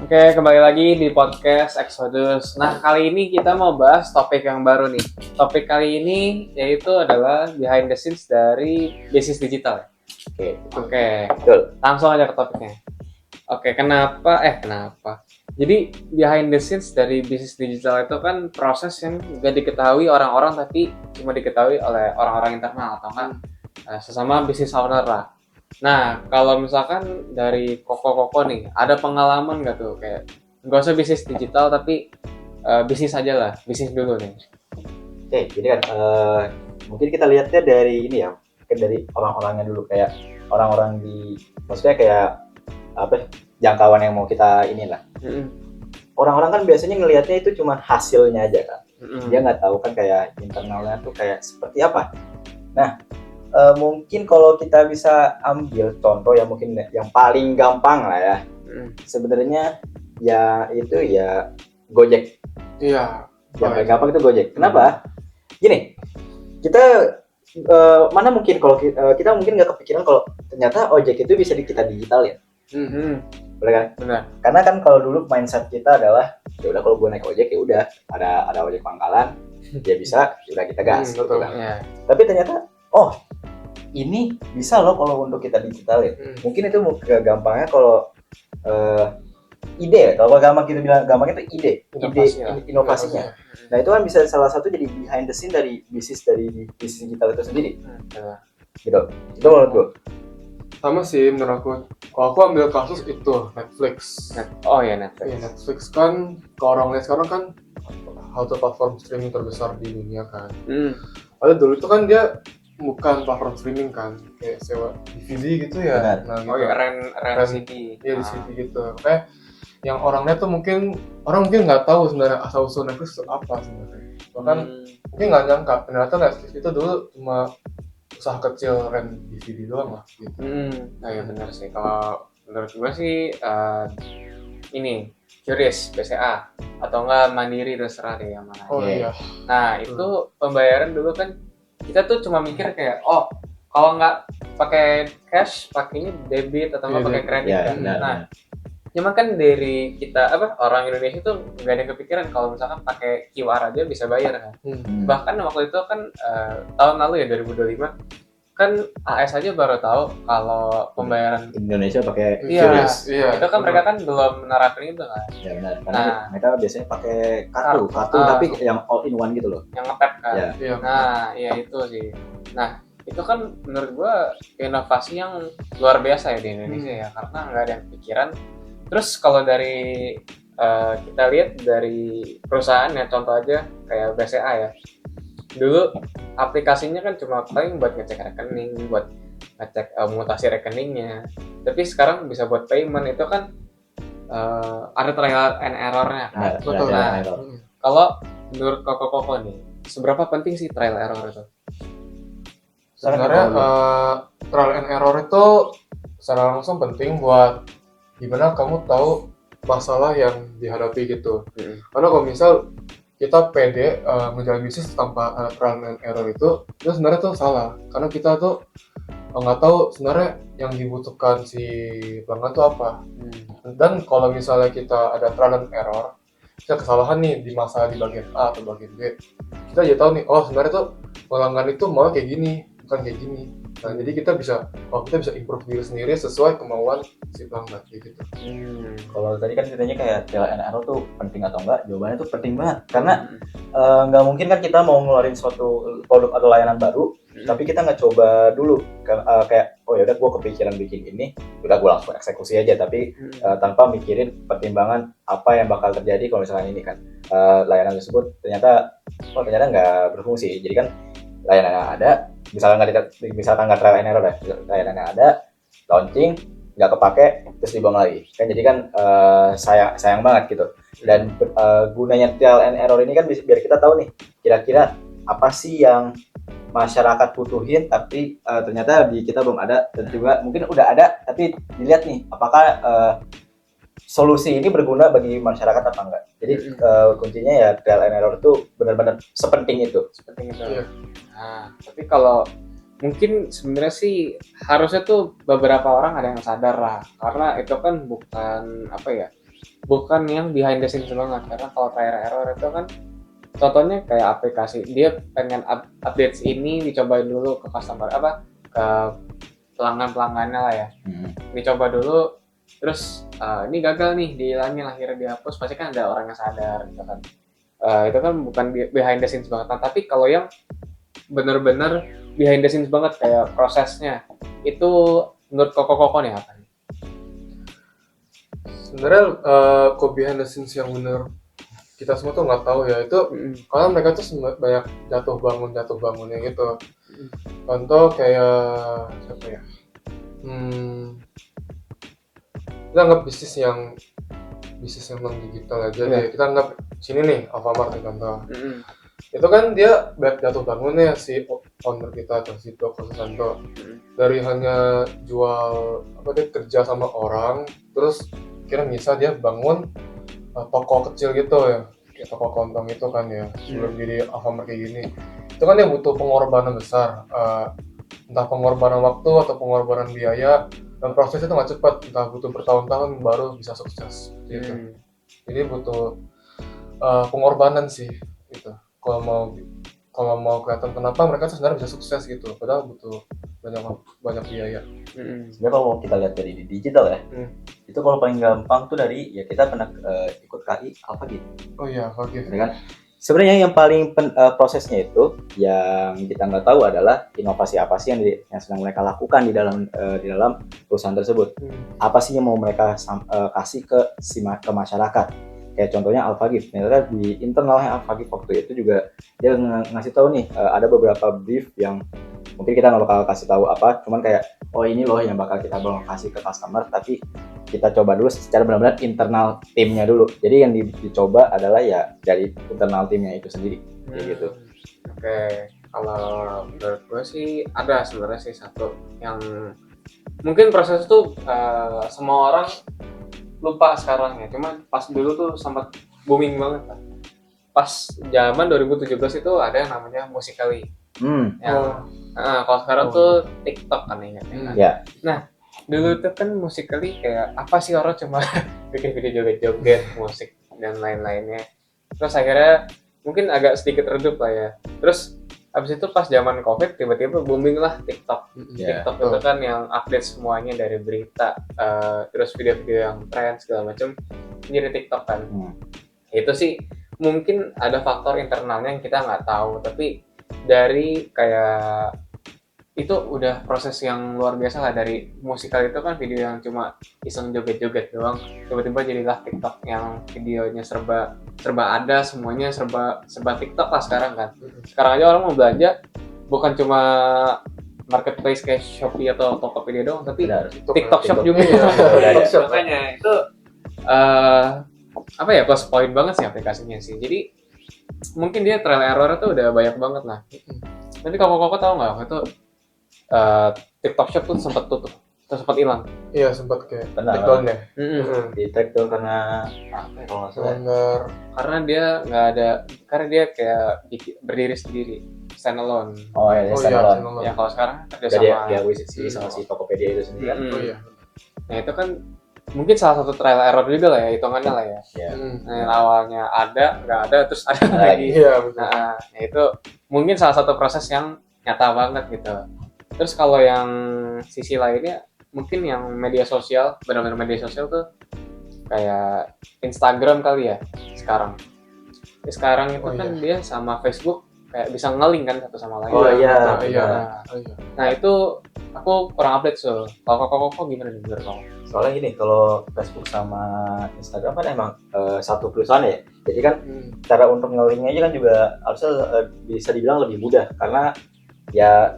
Oke, kembali lagi di podcast Exodus. Nah, kali ini kita mau bahas topik yang baru nih. Topik kali ini yaitu adalah behind the scenes dari bisnis digital. Oke, Betul. langsung aja ke topiknya. Oke, kenapa? Jadi, behind the scenes dari bisnis digital itu kan proses yang gak diketahui orang-orang, tapi cuma diketahui oleh orang-orang internal atau enggak sesama bisnis owner lah. Nah, kalau misalkan dari Koko nih, ada pengalaman nggak tuh kayak nggak usah bisnis digital tapi bisnis aja lah, bisnis dulu nih. Jadi kan mungkin kita lihatnya dari ini ya, mungkin dari orang-orangnya dulu, kayak orang-orang di, maksudnya kayak apa ya, jangkauan yang mau kita inilah. Orang-orang kan biasanya ngelihatnya itu cuma hasilnya aja kan. Dia nggak tahu kan kayak internalnya tuh kayak seperti apa. Nah, mungkin kalau kita bisa ambil contoh yang mungkin yang paling gampang lah ya. Sebenarnya ya itu ya Gojek. Iya. Yang paling gampang itu Gojek. Kenapa? Gini, kita mana mungkin kalau kita mungkin nggak kepikiran kalau ternyata ojek itu bisa kita digitalin. Benar kan? Benar. Karena kan kalau dulu mindset kita adalah ya udah kalau gue naik ojek ya udah ada ojek pangkalan, dia bisa, ya udah kita gas gitu kan. Ya. Tapi ternyata ini bisa loh kalau untuk kita digitalin. Mungkin itu gampangnya kalau ide, kalau gampang kita bilang gampang itu ide inovasinya. Nah itu kan bisa salah satu jadi behind the scene dari bisnis digital itu sendiri. Gitu. Itu menurut gue. Sama sih menurut aku. Kalau aku ambil kasus itu Netflix. Netflix. Ya, Netflix kan kalau orang lihat sekarang kan satu platform streaming terbesar di dunia kan. Padahal dulu itu kan dia bukan platform streaming kan, kayak sewa DVD gitu ya. Benar. Nah, gitu. Rent CD. Iya di CD gitu. Kayak yang orang lihat tuh mungkin nggak tahu sebenarnya asal usul Netflix itu apa sebenarnya. Bahkan mungkin nggak nyangka ternyata Netflix itu dulu cuma usaha kecil rent DVD doang lah gitu. Nah ya benar sih. Kalau menurut gue sih ini Curious BCA atau enggak Mandiri, terserah deh yang mana. Iya. Nah itu pembayaran dulu kan kita tuh cuma mikir kayak kalau nggak pakai cash pakainya debit atau nggak pakai kredit kan. Nah cuman kan dari kita orang Indonesia tuh nggak ada yang kepikiran kalau misalkan pakai QR aja bisa bayar kan. Bahkan waktu itu kan tahun lalu ya 2025 kan AS aja baru tahu kalau pembayaran Indonesia pakai Curious. itu kan mereka kan belum menerapkan itu kan. Ya benar. Karena mereka biasanya pakai kartu tapi yang all in one gitu loh. Yang nge-tap kan. Iya. Nah, ya itu sih. Nah, itu kan menurut gua inovasi yang luar biasa ya di Indonesia ya, karena nggak ada yang pikiran. Terus kalau dari kita lihat dari perusahaan ya, contoh aja kayak BCA ya. Dulu aplikasinya kan cuma paling buat ngecek rekening, buat ngecek mutasi rekeningnya. Tapi sekarang bisa buat payment, itu kan ada trial and error-nya kan. Betul. Nah, kalau menurut Koko nih, seberapa penting sih trial error itu? Sebenarnya trial and error itu secara langsung penting buat gimana kamu tahu masalah yang dihadapi gitu. Karena kalau misal kita pede menjalani bisnis tanpa trial and error itu sebenarnya tuh salah. Karena kita tuh nggak tahu sebenarnya yang dibutuhkan si pelanggan tuh apa. Dan kalau misalnya kita ada trial and error, kita kesalahan nih di bagian A atau bagian B, kita jadi tahu nih, sebenarnya tuh pelanggan itu mau kayak gini, bukan kayak gini. Nah, jadi kita bisa improve diri sendiri sesuai kemauan si pelanggan gitu. Kalau tadi kan ceritanya kayak trial and error tuh penting atau enggak? Jawabannya tuh penting banget. Karena nggak mungkin kan kita mau ngeluarin suatu produk atau layanan baru, tapi kita nggak coba dulu. Kayak ya udah gue kepikiran bikin ini, udah gue langsung eksekusi aja. Tapi tanpa mikirin pertimbangan apa yang bakal terjadi kalau misalnya ini kan layanan tersebut ternyata nggak berfungsi. Jadi kan layanan yang ada, misalkan nggak trial and error ya, layanan yang ada launching nggak kepake terus dibuang lagi kan, jadi kan sayang banget gitu. Dan gunanya trial and error ini kan biar kita tahu nih kira-kira apa sih yang masyarakat butuhin tapi ternyata di kita belum ada, dan juga mungkin udah ada tapi dilihat nih apakah solusi ini berguna bagi masyarakat apa enggak. Jadi kuncinya ya trial and error itu benar-benar sepenting itu. Iya. Nah, tapi kalau mungkin sebenarnya sih harusnya tuh beberapa orang ada yang sadar lah, karena itu kan bukan bukan yang behind the scenes banget, karena kalau trial error itu kan contohnya kayak aplikasi dia pengen update ini dicobain dulu ke customer ke pelanggannya lah ya, dicoba dulu terus ini gagal nih dihilangin akhirnya dihapus, pasti kan ada orang yang sadar gitu kan. Itu kan bukan behind the scenes banget. Nah, tapi kalau yang bener-bener behind the scenes banget kayak prosesnya itu menurut koko nih apa nih? Sebenarnya kok behind the scenes yang bener kita semua tuh nggak tahu ya itu, karena mereka tuh banyak jatuh bangunnya gitu. Contoh kayak siapa ya? Kita anggap bisnis yang non digital aja deh. Kita anggap sini nih Alfamart nih contoh. Itu kan dia jatuh bangunnya si owner kita atau si Dr. Susanto. Dari hanya jual dia kerja sama orang, terus kira bisa dia bangun toko kecil gitu ya, kayak toko kelontong itu kan ya, sebelum jadi Alfamart kayak gini. Itu kan dia butuh pengorbanan besar, entah pengorbanan waktu atau pengorbanan biaya, dan prosesnya itu nggak cepat, entah butuh bertahun-tahun baru bisa sukses gitu. Jadi butuh pengorbanan sih gitu. Kalau mau kelihatan kenapa mereka tuh sebenarnya bisa sukses gitu, padahal butuh banyak biaya. Sebenarnya kalau kita lihat dari di digital ya, itu kalau paling gampang tuh dari ya kita pernah ikut KI Alphagif. Oh iya, Alphagif. Kan? Sebenarnya yang paling prosesnya itu yang kita nggak tahu adalah inovasi apa sih yang sedang mereka lakukan di dalam perusahaan tersebut. Apa sih yang mau mereka kasih ke masyarakat? Kayak contohnya Alphagif, ternyata di internalnya Alphagif waktu itu juga dia ngasih tahu nih ada beberapa brief yang mungkin kita nggak bakal kasih tahu apa, cuman kayak oh ini loh yang bakal kita kasih ke customer, tapi kita coba dulu secara benar-benar internal timnya dulu. Jadi yang dicoba adalah ya dari internal timnya itu sendiri, gitu. Oke, kalau menurut gue sih ada sebenarnya sih satu yang mungkin proses itu semua orang lupa sekarang ya, cuman pas dulu tuh sempat booming banget kan. Pas zaman 2017 itu ada yang namanya Musical.ly. Kalau sekarang tuh TikTok kan ya. Nah, dulu tuh kan Musical.ly kayak apa sih, orang cuma bikin video joget-joget, musik dan lain-lainnya. Terus akhirnya mungkin agak sedikit redup lah ya. Terus habis itu pas zaman Covid tiba-tiba booming lah TikTok. TikTok itu kan yang update semuanya dari berita, terus video-video yang tren segala macam jadi TikTok kan. Itu sih mungkin ada faktor internalnya yang kita nggak tahu, tapi dari kayak itu udah proses yang luar biasa lah. Dari Musical itu kan video yang cuma iseng joget-joget doang, tiba-tiba jadilah TikTok yang videonya serba ada, semuanya serba TikTok lah sekarang kan. Sekarang aja orang mau belanja bukan cuma marketplace kayak Shopee atau Tokopedia doang, tapi TikTok Shop juga. Makanya itu plus point banget sih aplikasinya sih. Jadi mungkin dia trial error itu udah banyak banget lah. Nanti kalau koko tahu nggak itu TikTok Shop tuh sempat tutup, sempat hilang. Iya, sempat kayak takedown ya. Di takedown karena kalau nggak salah. Karena dia nggak ada, karena dia kayak berdiri sendiri, standalone. Oh ya, standalone. Ya kalau sekarang kerja sama si Tokopedia itu sendiri kan. Nah itu kan mungkin salah satu trial error juga lah ya, hitungannya lah ya. Nah, awalnya ada, nggak ada, terus ada lagi. Iya, betul. Nah itu mungkin salah satu proses yang nyata banget gitu. Terus kalau yang sisi lainnya mungkin yang media sosial, benar-benar media sosial tuh kayak Instagram kali ya sekarang. Sekarang itu kan dia sama Facebook kayak bisa nge-link kan satu sama lain. Nah itu aku kurang update so. Kalau koko gimana nih menurut kamu? Soalnya gini, kalau Facebook sama Instagram kan emang satu perusahaan ya. Jadi kan cara untuk nge-linknya aja kan juga harusnya bisa dibilang lebih mudah, karena ya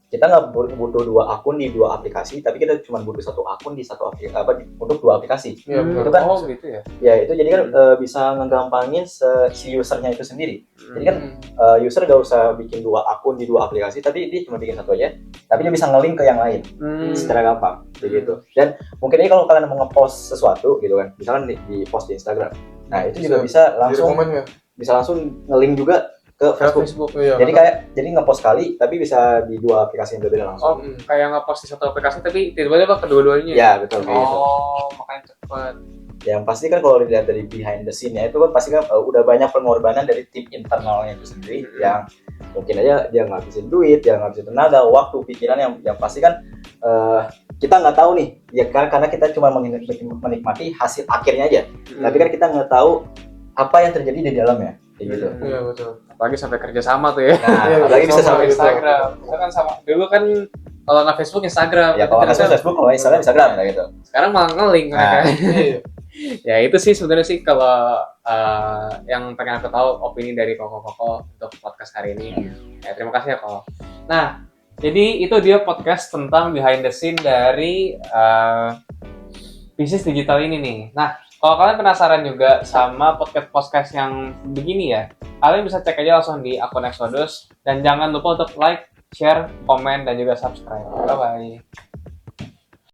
kita nggak butuh dua akun di dua aplikasi, tapi kita cuma butuh satu akun di satu aplikasi untuk dua aplikasi. Itu kan gitu ya. Ya itu jadi kan bisa ngegampangin si usernya itu sendiri. Jadi kan user gak usah bikin dua akun di dua aplikasi, tapi dia cuma bikin satu aja, tapi dia bisa nge-link ke yang lain secara gampang, gitu. Dan mungkin ini kalau kalian mau nge-post sesuatu gitu kan, misalkan di post di Instagram, nah itu juga bisa langsung nge-link juga ke Facebook. Jadi nge-post sekali tapi bisa di dua aplikasi yang berbeda langsung. Kayak nge-post di satu aplikasi tapi tiba-tiba kedua-duanya. Ya, betul kayak gitu. Makanya cepet. Yang pasti kan kalau dilihat dari behind the scene-nya itu kan pasti kan udah banyak pengorbanan dari tim internalnya itu sendiri yang mungkin aja dia ngabisin duit, dia ngabisin tenaga, waktu, pikiran yang pasti kan kita nggak tahu nih ya karena kita cuma menikmati hasil akhirnya aja. Tapi kan kita nggak tahu apa yang terjadi di dalamnya kayak gitu. Iya betul. Apalagi sampai kerja sama tuh ya. Nah, apalagi bisa sampai Instagram. Kita kan sama. Dulu kan kalau nggak Facebook Instagram. Ya kalau nggak Facebook, kalau Instagram kayak gitu. Sekarang malah nge-link mereka. Iya. Ya itu sih sebenarnya sih kalau yang pengen aku tahu opini dari Koko untuk podcast hari ini. Ya terima kasih ya Koko. Nah, jadi itu dia podcast tentang behind the scene dari bisnis digital ini nih. Nah, kalau kalian penasaran juga sama podcast yang begini ya, kalian bisa cek aja langsung di akun Exodus dan jangan lupa untuk like, share, komen dan juga subscribe. Bye bye.